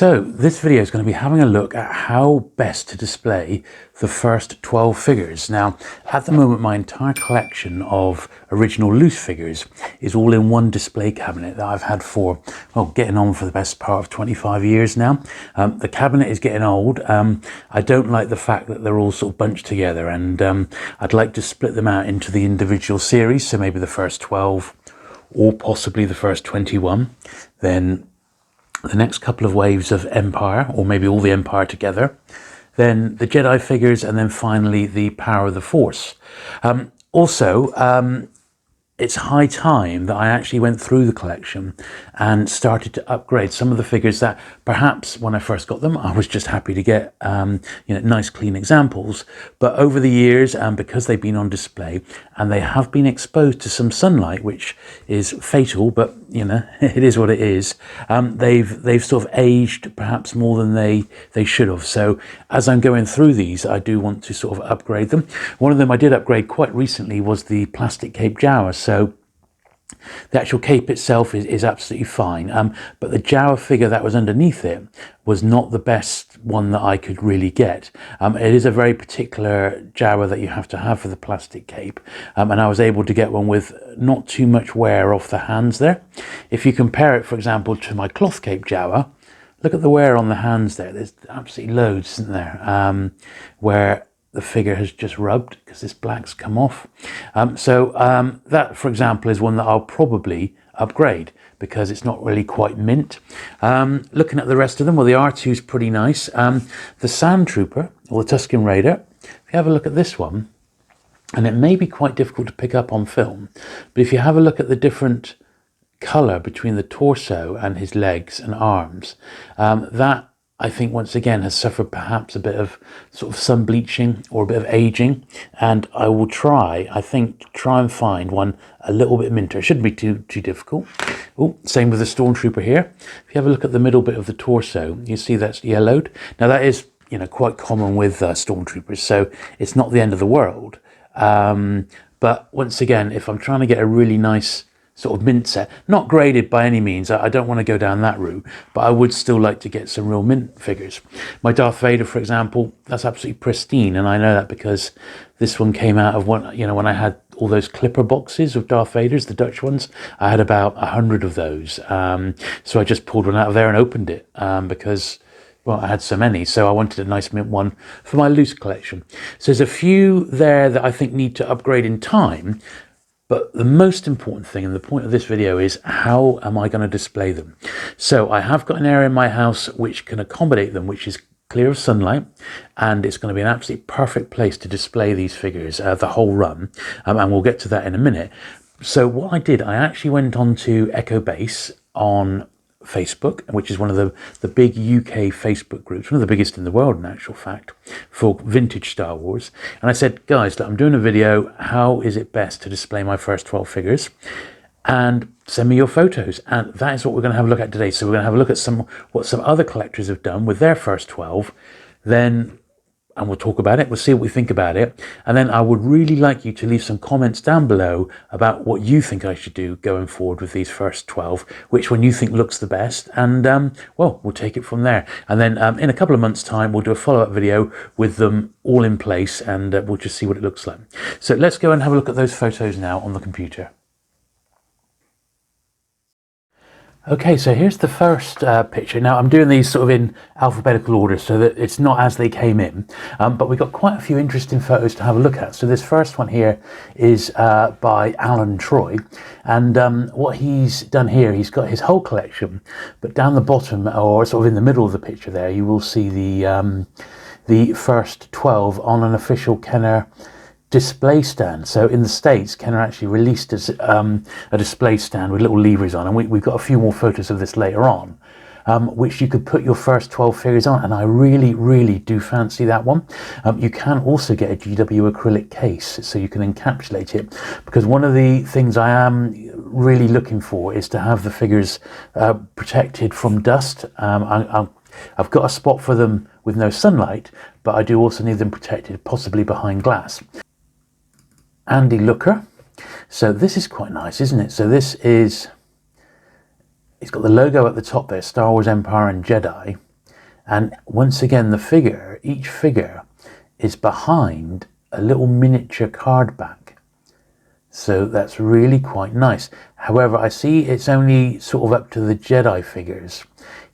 So this video is going to be having a look at how best to display the first 12 figures. Now, at the moment, my entire collection of original loose figures is all in one display cabinet that I've had for, well, getting on for the best part of 25 years now. The cabinet is getting old. I don't like the fact that they're all sort of bunched together, and I'd like to split them out into the individual series. So maybe the first 12 or possibly the first 21. Then the next couple of waves of Empire, or maybe all the Empire together, then the Jedi figures, and then finally the Power of the Force. It's high time that I actually went through the collection and started to upgrade some of the figures that perhaps when I first got them, I was just happy to get nice clean examples. But over the years, because they've been on display and they have been exposed to some sunlight, which is fatal, but it is what it is. They've sort of aged perhaps more than they should have. So as I'm going through these, I do want to sort of upgrade them. One of them I did upgrade quite recently was the plastic cape Jawa. So the actual cape itself is absolutely fine, but the Jawa figure that was underneath it was not the best one that I could really get. It is a very particular Jawa that you have to have for the plastic cape, and I was able to get one with not too much wear off the hands there. If you compare it, for example, to my cloth cape Jawa, look at the wear on the hands there. There's absolutely loads, isn't there, where the figure has just rubbed because this black's come off. That, for example, is one that I'll probably upgrade because it's not really quite mint. Looking at the rest of them, well, the R2's pretty nice. The Stormtrooper, or the Tusken Raider, if you have a look at this one, and it may be quite difficult to pick up on film, but if you have a look at the different colour between the torso and his legs and arms, that I think once again has suffered perhaps a bit of sort of sun bleaching or a bit of aging, and I will try and find one a little bit minter. It shouldn't be too difficult. Oh, same with the Stormtrooper here. If you have a look at the middle bit of the torso, you see that's yellowed. Now that is quite common with Stormtroopers, so it's not the end of the world. But once again, if I'm trying to get a really nice sort of mint set, not graded by any means, I don't want to go down that route, but I would still like to get some real mint figures. My Darth Vader, for example, that's absolutely pristine, and I know that because this one came out of one, when I had all those clipper boxes of Darth Vaders, the Dutch ones, I had about 100 of those. So I just pulled one out of there and opened it because, well, I had so many, so I wanted a nice mint one for my loose collection. So there's a few there that I think need to upgrade in time. But the most important thing, and the point of this video, is how am I going to display them? So I have got an area in my house which can accommodate them, which is clear of sunlight, and it's going to be an absolutely perfect place to display these figures, the whole run, and we'll get to that in a minute. So what I did, I actually went on to Echo Base on Facebook, which is one of the big UK Facebook groups, one of the biggest in the world in actual fact, for vintage Star Wars. And I said, guys, look, I'm doing a video, how is it best to display my first 12 figures? And send me your photos. And that is what we're going to have a look at today. So we're going to have a look at what some other collectors have done with their first 12, and we'll talk about it. We'll see what we think about it. And then I would really like you to leave some comments down below about what you think I should do going forward with these first 12, which one you think looks the best. And, well, we'll take it from there. And then in a couple of months' time, we'll do a follow-up video with them all in place, and we'll just see what it looks like. So let's go and have a look at those photos now on the computer. Okay, so here's the first picture. Now I'm doing these sort of in alphabetical order so that it's not as they came in, but we've got quite a few interesting photos to have a look at. So this first one here is by Alan Troy, and what he's done here, he's got his whole collection, but down the bottom, or sort of in the middle of the picture there, you will see the first 12 on an official Kenner display stand. So in the States, Kenner actually released a display stand with little levers on, and we've got a few more photos of this later on, which you could put your first 12 figures on, and I really do fancy that one. You can also get a GW acrylic case, so you can encapsulate it, because one of the things I am really looking for is to have the figures protected from dust. I've got a spot for them with no sunlight, but I do also need them protected, possibly behind glass. Andy Looker. So this is quite nice, isn't it? So this is, it's got the logo at the top there, Star Wars, Empire and Jedi. And once again, each figure is behind a little miniature card back. So that's really quite nice. However, I see it's only sort of up to the Jedi figures.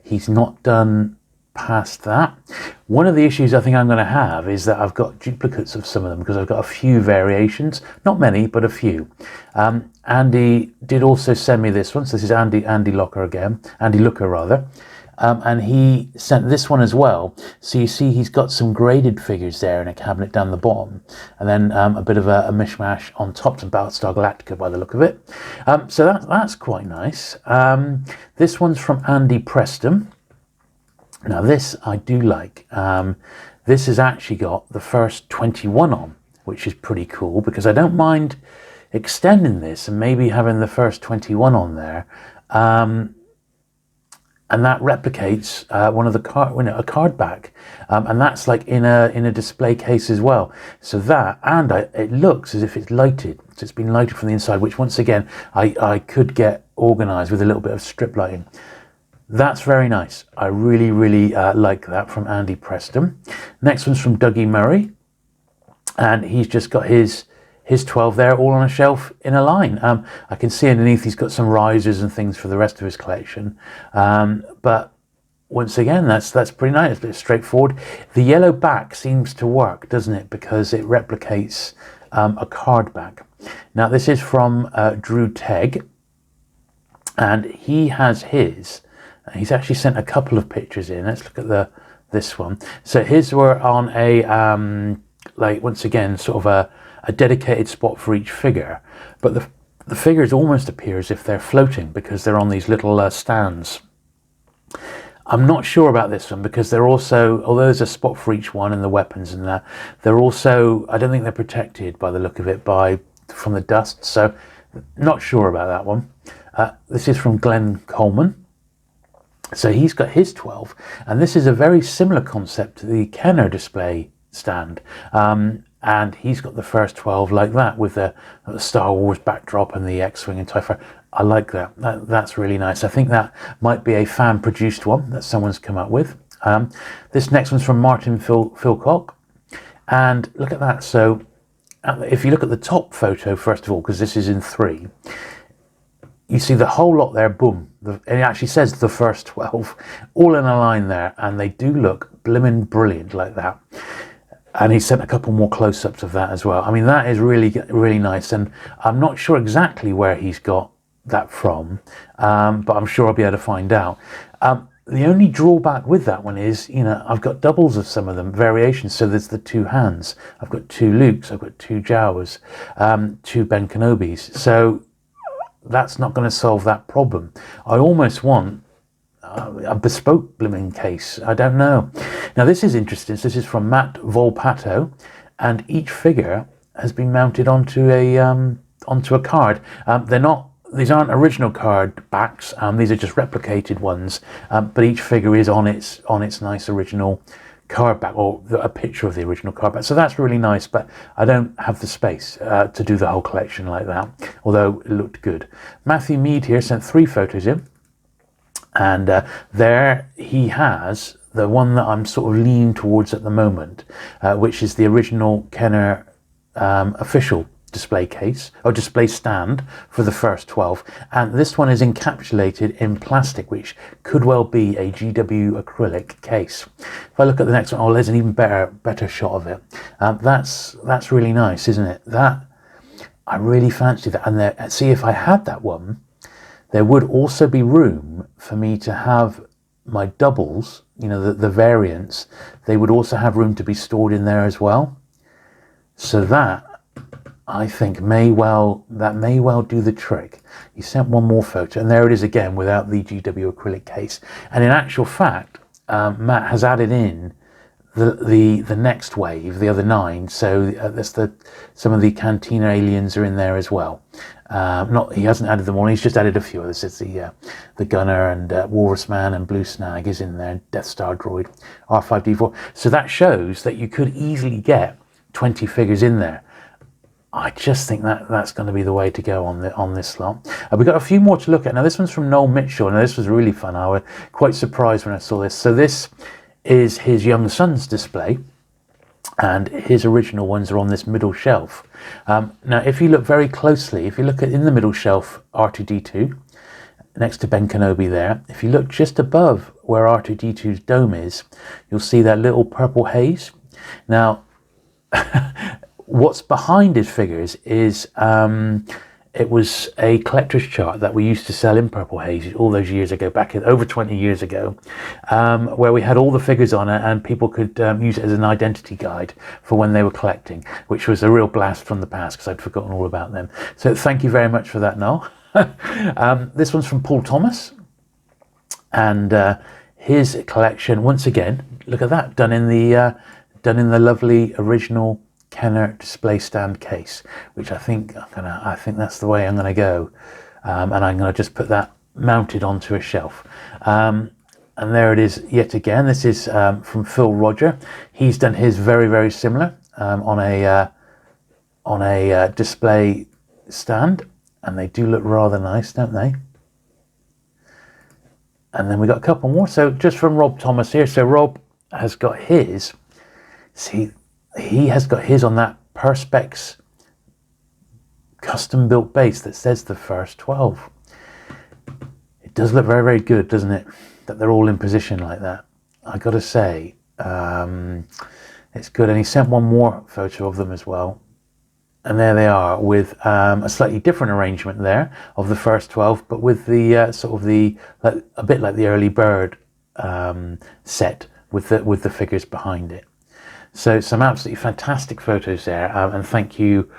He's not done past that. One of the issues I think I'm going to have is that I've got duplicates of some of them because I've got a few variations, not many, but a few. Andy did also send me this one. So this is Andy Looker again, Andy Looker rather. And he sent this one as well. So you see he's got some graded figures there in a cabinet down the bottom. And then a bit of a mishmash on top, some Battlestar Galactica by the look of it. So that's quite nice. This one's from Andy Preston. Now this I do like. This has actually got the first 21 on, which is pretty cool because I don't mind extending this and maybe having the first 21 on there. And that replicates one of the a card back, and that's like in a display case as well. So that, and it looks as if it's lighted. So it's been lighted from the inside, which once again I could get organised with a little bit of strip lighting. That's very nice. I really like that from Andy Preston. Next one's from Dougie Murray, and he's just got his 12 there, all on a shelf in a line. I can see underneath he's got some risers and things for the rest of his collection. But once again, that's pretty nice. It's a bit straightforward. The yellow back seems to work, doesn't it? Because it replicates a card back. Now, this is from Drew Tegg, and he has his. He's actually sent a couple of pictures in. Let's look at this one. So his were on a, once again, sort of a dedicated spot for each figure, but the figures almost appear as if they're floating because they're on these little stands. I'm not sure about this one because they're also, although there's a spot for each one and the weapons and that, they're also, I don't think they're protected by the look of it from the dust, so not sure about that one. This is from Glenn Coleman. So he's got his 12, and this is a very similar concept to the Kenner display stand. And he's got the first 12 like that with the Star Wars backdrop and the X-Wing and TIE Fighter. I like that. That's really nice. I think that might be a fan-produced one that someone's come up with. This next one's from Martin Philcock. And look at that. So if you look at the top photo, first of all, because this is in 3, you see the whole lot there, boom. And it actually says the first 12, all in a line there. And they do look blimmin' brilliant like that. And he sent a couple more close-ups of that as well. I mean, that is really nice. And I'm not sure exactly where he's got that from, but I'm sure I'll be able to find out. The only drawback with that one is, I've got doubles of some of them, variations. So there's the 2 hands. I've got 2 Lukes. I've got 2 Jawas, 2 Ben Kenobis. So that's not going to solve that problem. I almost want a bespoke blooming case. I don't know. Now this is interesting. So this is from Matt Volpato, and each figure has been mounted onto a card. These aren't original card backs. These are just replicated ones. But each figure is on its nice original card back, or a picture of the original card back. So that's really nice. But I don't have the space to do the whole collection like that. Although it looked good. Matthew Mead here sent 3 photos in. And there he has the one that I'm sort of leaning towards at the moment, which is the original Kenner official display case, or display stand for the first 12. And this one is encapsulated in plastic, which could well be a GW acrylic case. If I look at the next one, there's an even better shot of it. That's really nice, isn't it? That, I really fancy that. And see, if I had that one, there would also be room for me to have my doubles, the variants. They would also have room to be stored in there as well. So that, I think, may well do the trick. He sent one more photo, and there it is again without the GW acrylic case. And in actual fact, Matt has added in the next wave, the other 9. So that's some of the Cantina aliens are in there as well. He hasn't added them all. He's just added a few others. It's the Gunner and Walrus Man and Blue Snag is in there. Death Star Droid, R5D4. So that shows that you could easily get 20 figures in there. I just think that's going to be the way to go on this slot. We've got a few more to look at. Now this one's from Noel Mitchell. Now this was really fun. I was quite surprised when I saw this. So this is his young son's display, and his original ones are on this middle shelf. Now, if you look very closely, if you look at in the middle shelf, R2-D2, next to Ben Kenobi there, if you look just above where R2-D2's dome is, you'll see that little purple haze. Now, what's behind his figures is it was a collector's chart that we used to sell in Purple Haze all those years ago, back in, over 20 years ago, where we had all the figures on it and people could use it as an identity guide for when they were collecting, which was a real blast from the past because I'd forgotten all about them. So thank you very much for that, Noel. This one's from Paul Thomas, and his collection, once again, look at that, done in the lovely original Kenner display stand case, which I think that's the way I'm gonna go, and I'm gonna just put that mounted onto a shelf. And there it is yet again. This is from Phil Roger. He's done his very, very similar on a display stand, and they do look rather nice, don't they? And then we got a couple more. So just from Rob Thomas here. So Rob has got his. See, he has got his on that Perspex custom built base that says the first 12. It does look very, very good, doesn't it? That they're all in position like that. I got to say, it's good. And he sent one more photo of them as well. And there they are with a slightly different arrangement there of the first 12, but with the sort of the, like, a bit like the early Bird set with the figures behind it. So some absolutely fantastic photos there, and thank you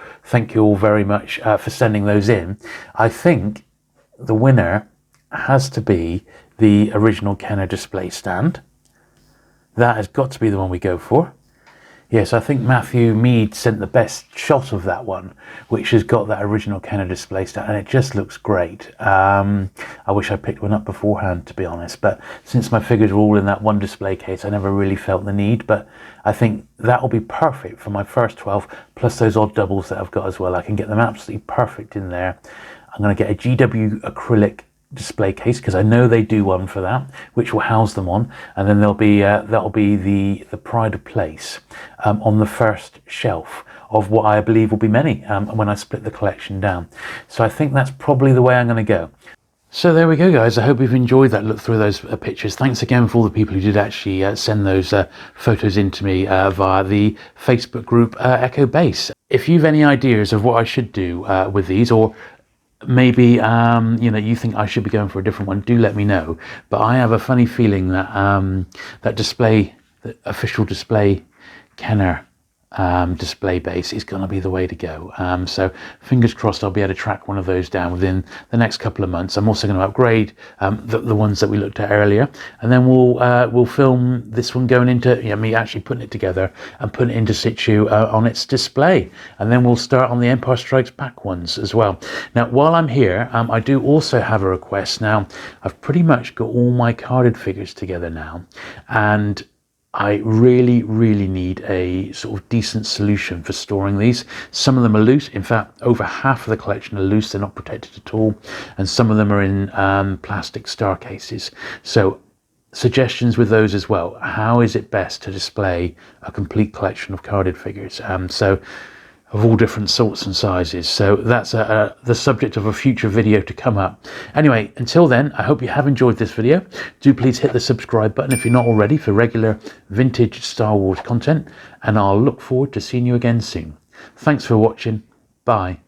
all very much for sending those in. I think the winner has to be the original Kenner display stand. That has got to be the one we go for. Yes, I think Matthew Mead sent the best shot of that one, which has got that original Kenner display stand, and it just looks great. I wish I picked one up beforehand, to be honest, but since my figures are all in that one display case, I never really felt the need, but I think that will be perfect for my first 12, plus those odd doubles that I've got as well. I can get them absolutely perfect in there. I'm going to get a GW acrylic display case because I know they do one for that, which will house them on, and then there'll be that'll be the pride of place on the first shelf of what I believe will be many when I split the collection down. So I think that's probably the way I'm going to go. So there we go, guys. I hope you've enjoyed that look through those pictures. Thanks again for all the people who did actually send those photos in to me via the Facebook group Echo Base. If you've any ideas of what I should do with these, or maybe you think I should be going for a different one, do let me know. But I have a funny feeling that the official display Kenner display base is going to be the way to go. So fingers crossed I'll be able to track one of those down within the next couple of months. I'm also going to upgrade the ones that we looked at earlier, and then we'll film this one going into me actually putting it together and putting it into situ on its display, and then we'll start on the Empire Strikes Back ones as well. Now while I'm here, I do also have a request. Now I've pretty much got all my carded figures together now, and I really, really need a sort of decent solution for storing these. Some of them are loose. In fact, over half of the collection are loose. They're not protected at all. And some of them are in plastic star cases. So suggestions with those as well. How is it best to display a complete collection of carded figures? Of all different sorts and sizes. So that's the subject of a future video to come up. Anyway, until then, I hope you have enjoyed this video. Do please hit the subscribe button if you're not already for regular vintage Star Wars content, and I'll look forward to seeing you again soon. Thanks for watching. Bye.